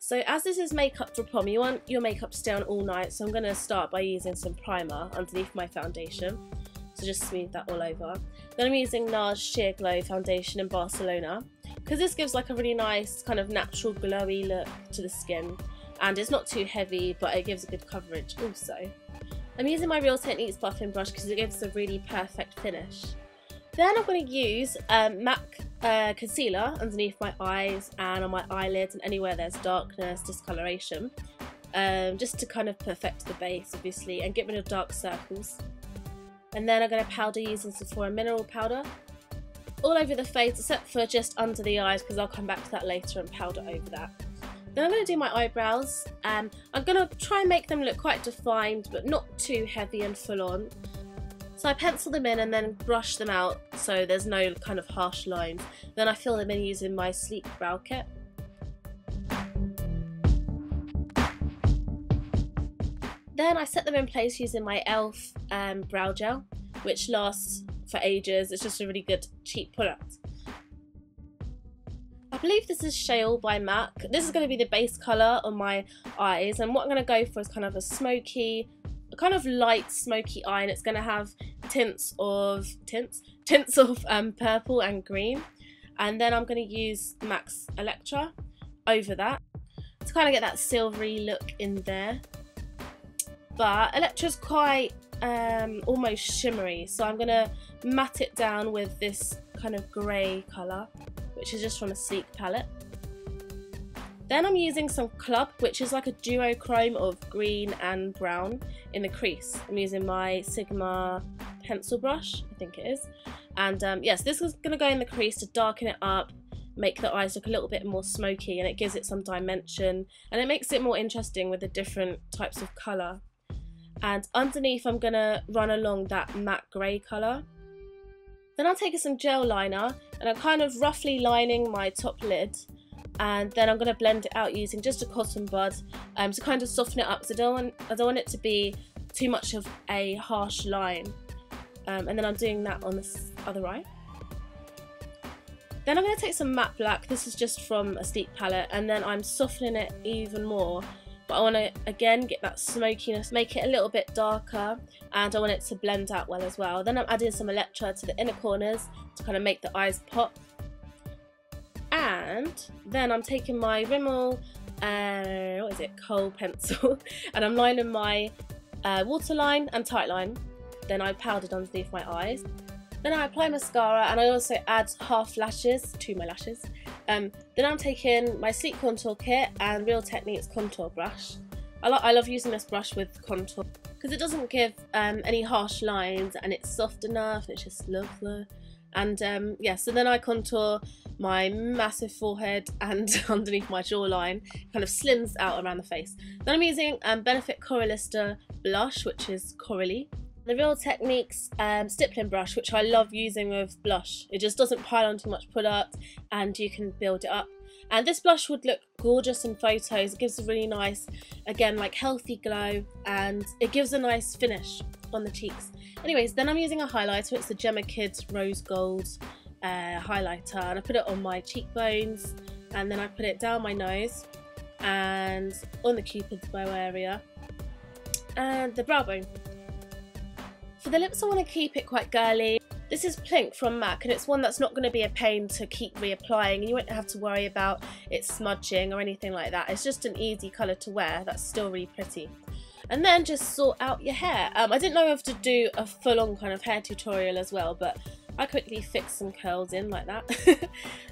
So as this is makeup for prom, you want your makeup to stay on all night, so I'm going to start by using some primer underneath my foundation. So just smooth that all over. Then I'm using NARS Sheer Glow foundation in Barcelona, because this gives like a really nice kind of natural glowy look to the skin, and it's not too heavy but it gives a good coverage also. I'm using my Real Techniques buffing brush because it gives a really perfect finish. Then I'm going to use MAC concealer underneath my eyes and on my eyelids and anywhere there's darkness, discoloration, just to kind of perfect the base obviously and get rid of dark circles. And then I'm going to powder using Sephora mineral powder all over the face except for just under the eyes, because I'll come back to that later and powder over that. Then I'm going to do my eyebrows. I'm going to try and make them look quite defined but not too heavy and full on. So I pencil them in and then brush them out so there's no kind of harsh lines. Then I fill them in using my sleek brow kit. Then I set them in place using my e.l.f. brow gel, which lasts for ages. It's just a really good cheap product. I believe this is Shale by MAC. This is going to be the base colour on my eyes, and what I'm going to go for is kind of a kind of light smoky eye, and it's going to have tints of purple and green. And then I'm going to use MAC's Electra over that to kind of get that silvery look in there. But Electra's quite almost shimmery, so I'm going to matte it down with this kind of grey colour, which is just from a Sleek palette. Then I'm using some Club, which is like a duochrome of green and brown in the crease. I'm using my Sigma pencil brush, I think it is. And yes, this is going to go in the crease to darken it up, make the eyes look a little bit more smoky, and it gives it some dimension, and it makes it more interesting with the different types of colour. And underneath I'm going to run along that matte grey colour. Then I'm taking some gel liner and I'm kind of roughly lining my top lid, and then I'm going to blend it out using just a cotton bud to kind of soften it up, because I don't want it to be too much of a harsh line. And then I'm doing that on this other eye. Then I'm going to take some matte black, this is just from a Sleek palette, and then I'm softening it even more. But I want to again get that smokiness, make it a little bit darker, and I want it to blend out well as well. Then I'm adding some Electra to the inner corners to kind of make the eyes pop. And then I'm taking my Rimmel, khol pencil, and I'm lining my waterline and tightline. Then I powdered underneath my eyes. Then I apply mascara, and I also add half lashes to my lashes. Then I'm taking my Sleek contour kit and Real Techniques contour brush. I love using this brush with contour because it doesn't give any harsh lines, and it's soft enough, and it's just lovely. And yeah, so then I contour my massive forehead and underneath my jawline, kind of slims out around the face. Then I'm using Benefit Coralista blush, which is corally. The Real Techniques stippling brush, which I love using with blush. It just doesn't pile on too much product and you can build it up. And this blush would look gorgeous in photos. It gives a really nice, again, like healthy glow, and it gives a nice finish on the cheeks. Anyways, then I'm using a highlighter. It's the Jemma Kids Rose Gold highlighter, and I put it on my cheekbones, and then I put it down my nose and on the Cupid's bow area and the brow bone. For the lips, I want to keep it quite girly. This is Plink from MAC, and it's one that's not going to be a pain to keep reapplying, and you won't have to worry about it smudging or anything like that. It's just an easy colour to wear that's still really pretty. And then just sort out your hair. I didn't know if to do a full-on kind of hair tutorial as well, but I quickly fixed some curls in like that.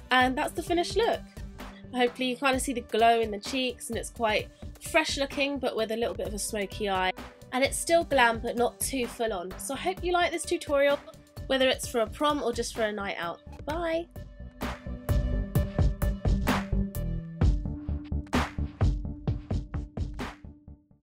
And that's the finished look. Hopefully you kind of see the glow in the cheeks, and it's quite fresh looking but with a little bit of a smoky eye. And it's still glam but not too full on. So I hope you like this tutorial, whether it's for a prom or just for a night out. Bye!